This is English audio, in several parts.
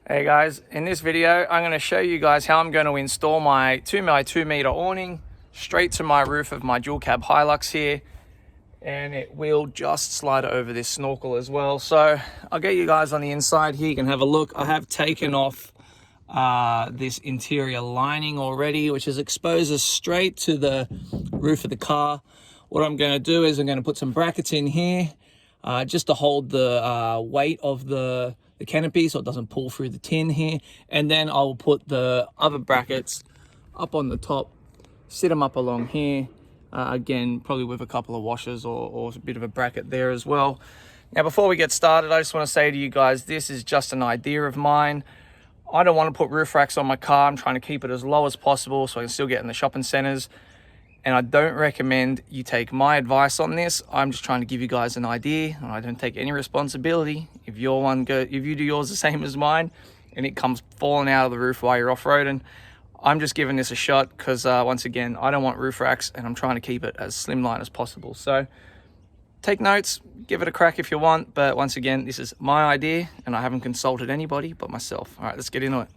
Hey guys, in this video I'm going to show you guys how I'm going to install my 2x2 meter awning straight to my roof of my dual cab Hilux here, and it will just slide over this snorkel as well. So I'll get you guys on the inside here. You can have a look. I have taken off this interior lining already, which is exposes straight to the roof of the car. What I'm going to do is I'm going to put some brackets in here just to hold the weight of the canopy so it doesn't pull through the tin here, and then I'll put the other brackets up on the top, sit them up along here, again probably with a couple of washers or a bit of a bracket there as well. Now before we get started, I just want to say to you guys, this is just an idea of mine. I don't want to put roof racks on my car. I'm trying to keep it as low as possible so I can still get in the shopping centers. And I don't recommend you take my advice on this. I'm just trying to give you guys an idea, and I don't take any responsibility. If you do yours the same as mine and it comes falling out of the roof while you're off-roading, I'm just giving this a shot because once again, I don't want roof racks and I'm trying to keep it as slimline as possible. So take notes, give it a crack if you want. But once again, this is my idea and I haven't consulted anybody but myself. All right, let's get into it.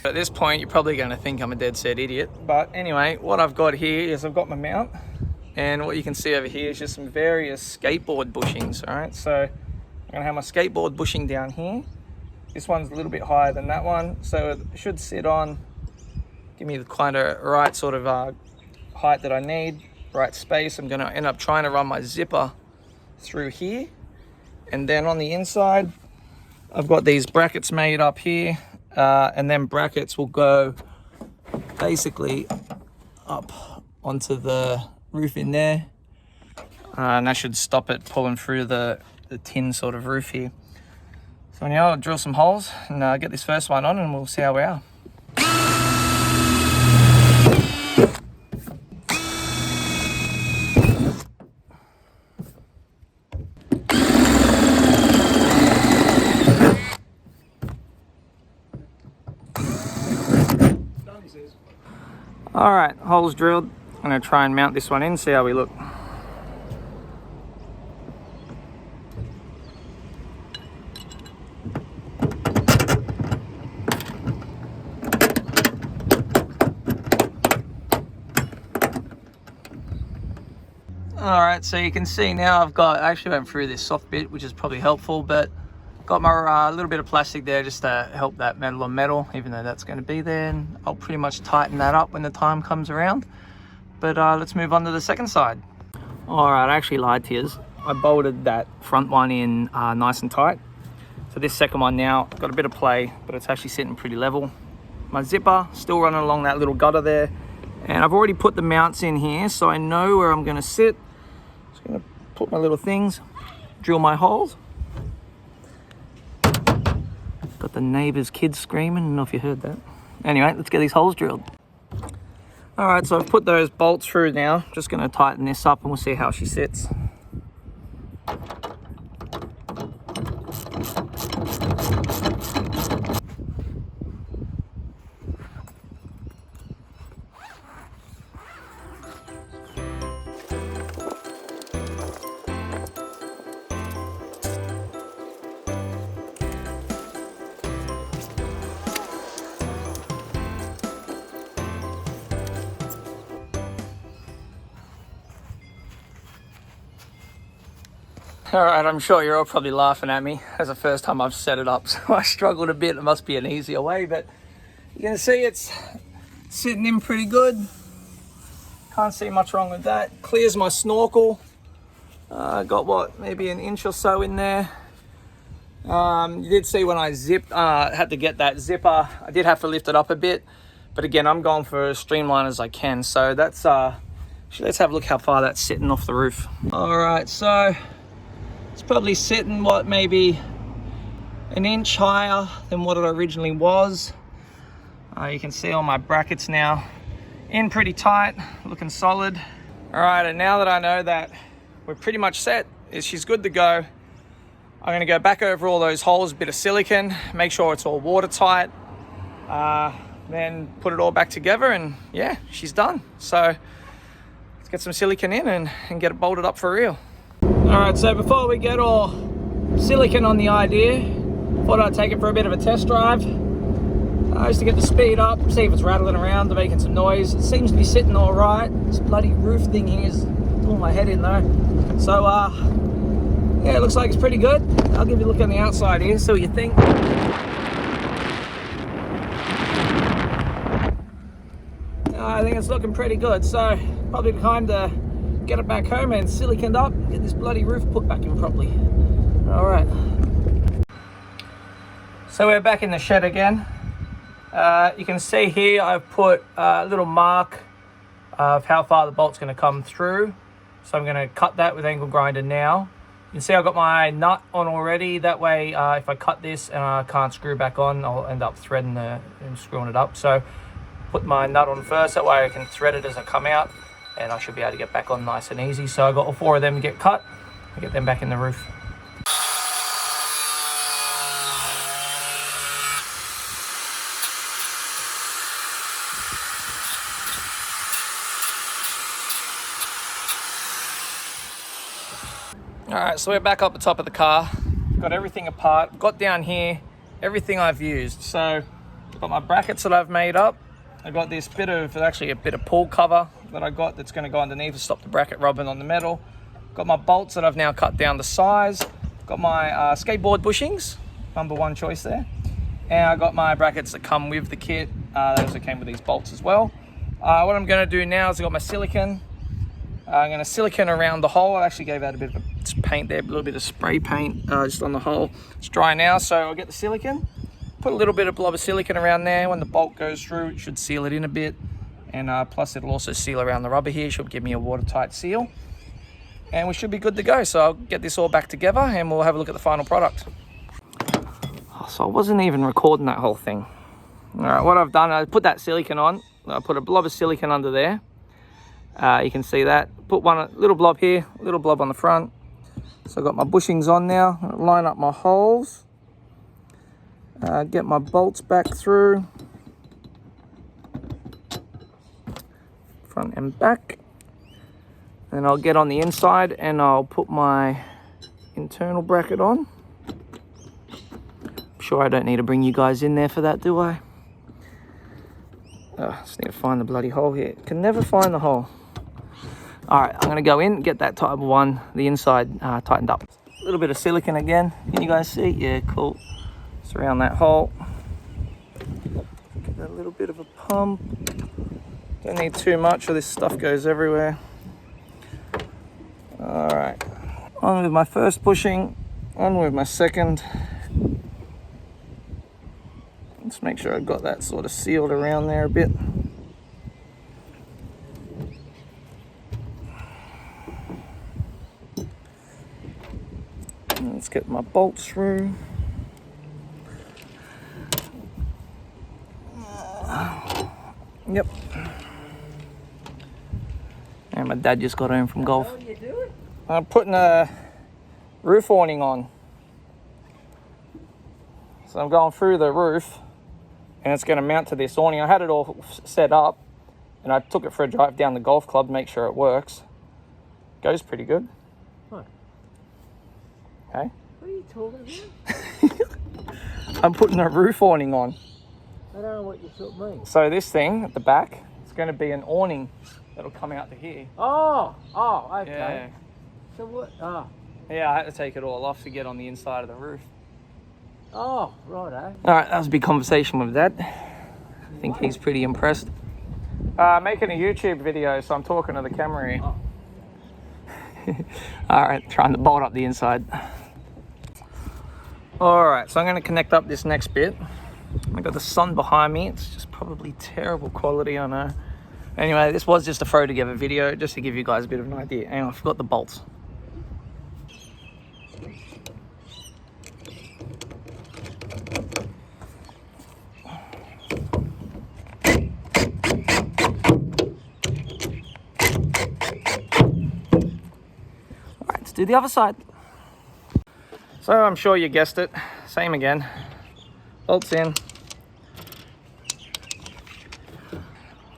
At this point, you're probably going to think I'm a dead set idiot. But anyway, what I've got here is I've got my mount. And what you can see over here is just some various skateboard bushings. All right, so I'm going to have my skateboard bushing down here. This one's a little bit higher than that one. So it should sit on, give me the kind of right sort of height that I need, right space. I'm going to end up trying to run my zipper through here. And then on the inside, I've got these brackets made up here. And then brackets will go basically up onto the roof in there, and that should stop it pulling through the tin sort of roof here. So now I'll drill some holes and get this first one on, and we'll see how we are. All right, holes drilled. I'm gonna try and mount this one in, see how we look. All right, so you can see now I actually went through this soft bit, which is probably helpful, but got my little bit of plastic there just to help that metal on metal, even though that's going to be there, and I'll pretty much tighten that up when the time comes around. But let's move on to the second side. All right, I actually lied to you. I bolted that front one in nice and tight. So this second one now, got a bit of play, but it's actually sitting pretty level. My zipper still running along that little gutter there, and I've already put the mounts in here, so I know where I'm going to sit. Just going to put my little things, drill my holes. Got the neighbor's kids screaming. I don't know if you heard that. Anyway, let's get these holes drilled. All right, so I've put those bolts through now. Just going to tighten this up and we'll see how she sits. All right, I'm sure you're all probably laughing at me. That's the first time I've set it up, so I struggled a bit. It must be an easier way, but you can see it's sitting in pretty good. Can't see much wrong with that. Clears my snorkel. Got what, maybe an inch or so in there. You did see when I had to get that zipper, I did have to lift it up a bit, but again, I'm going for as streamlined as I can. So that's, let's have a look how far that's sitting off the roof. All right, so it's probably sitting, what, maybe an inch higher than what it originally was. You can see all my brackets now in pretty tight, looking solid. All right, and now that I know that we're pretty much set, she's good to go, I'm gonna go back over all those holes, a bit of silicone, make sure it's all watertight, then put it all back together, and yeah, she's done. So get some silicone in and get it bolted up for real. Alright, so before we get all silicone on the idea, thought I'd take it for a bit of a test drive. Just to get the speed up, see if it's rattling around, making some noise. It seems to be sitting all right. This bloody roof thing here is doing my head in though. So, yeah, it looks like it's pretty good. I'll give you a look on the outside here, see what you think. I think it's looking pretty good, so probably time to get it back home and siliconed up, get this bloody roof put back in properly. All right. So we're back in the shed again. You can see here I've put a little mark of how far the bolt's going to come through. So I'm going to cut that with angle grinder now. You can see I've got my nut on already. That way if I cut this and I can't screw back on, I'll end up threading and screwing it up. So put my nut on first, that way I can thread it as I come out and I should be able to get back on nice and easy. So I've got all 4 of them to get cut and get them back in the roof. Alright, so we're back up the top of the car. Got everything apart. Got down here, everything I've used. So I've got my brackets that I've made up. I've got this bit of, actually a bit of pull cover that I got that's going to go underneath to stop the bracket rubbing on the metal. Got my bolts that I've now cut down to size. Got my skateboard bushings, #1 choice there. And I got my brackets that come with the kit. They also came with these bolts as well. What I'm going to do now is I've got my silicone. I'm going to silicone around the hole. I actually gave out a bit of paint there, a little bit of spray paint just on the hole. It's dry now, so I'll get the silicone. Put a little bit of blob of silicone around there. When the bolt goes through, it should seal it in a bit. And plus it'll also seal around the rubber here. Should give me a watertight seal. And we should be good to go. So I'll get this all back together and we'll have a look at the final product. Oh, so I wasn't even recording that whole thing. All right, what I've done, I put that silicone on. I put a blob of silicone under there. You can see that. Put a little blob here, a little blob on the front. So I've got my bushings on now. Line up my holes. Get my bolts back through. Front and back. Then I'll get on the inside and I'll put my internal bracket on. I'm sure I don't need to bring you guys in there for that, do I? Just need to find the bloody hole here. Can never find the hole. All right, I'm gonna go in, get that type of one, the inside tightened up. A little bit of silicone again. Can you guys see? Yeah, cool. It's around that hole. Get a little bit of a pump. Don't need too much or this stuff goes everywhere. All right, on with my first bushing, on with my second. Let's make sure I've got that sort of sealed around there a bit. Let's get my bolts through. Yep. And my dad just got home from golf. What are you doing? I'm putting a roof awning on. So I'm going through the roof and it's going to mount to this awning. I had it all set up and I took it for a drive down the golf club to make sure it works. Goes pretty good. What? Okay. What are you talking about? I'm putting a roof awning on. I don't know what you told me. So this thing at the back, it's going to be an awning that'll come out to here. Oh, okay. Yeah. So what? Oh. Yeah, I had to take it all off to get on the inside of the roof. Oh, righto. All right, that was a big conversation with Dad. I think he's pretty impressed. Making a YouTube video, so I'm talking to the camera here. Oh. All right, trying to bolt up the inside. All right, so I'm going to connect up this next bit. I've got the sun behind me. It's just probably terrible quality, I know. Anyway, this was just a throw together video, just to give you guys a bit of an idea. Hang on, I forgot the bolts. All right, let's do the other side. So I'm sure you guessed it, same again. Bolts in.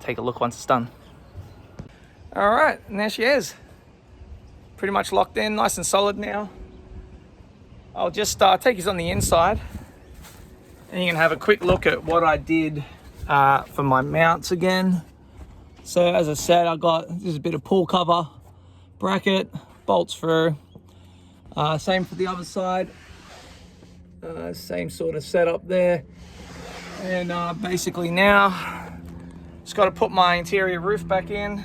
Take a look once it's done. All right, and there she is. Pretty much locked in, nice and solid now. I'll just take you on the inside, and you can have a quick look at what I did for my mounts again. So as I said, I got, this is a bit of pull cover, bracket, bolts through. Same for the other side. Same sort of setup there. And basically now, just got to put my interior roof back in.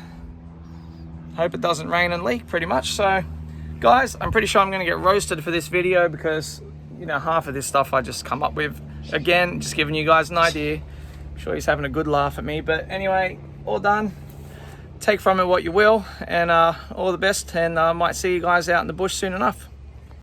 Hope it doesn't rain and leak pretty much. So guys, I'm pretty sure I'm going to get roasted for this video because, you know, half of this stuff I just come up with. Again, just giving you guys an idea. I'm sure he's having a good laugh at me. But anyway, all done. Take from it what you will, and all the best, and I might see you guys out in the bush soon enough.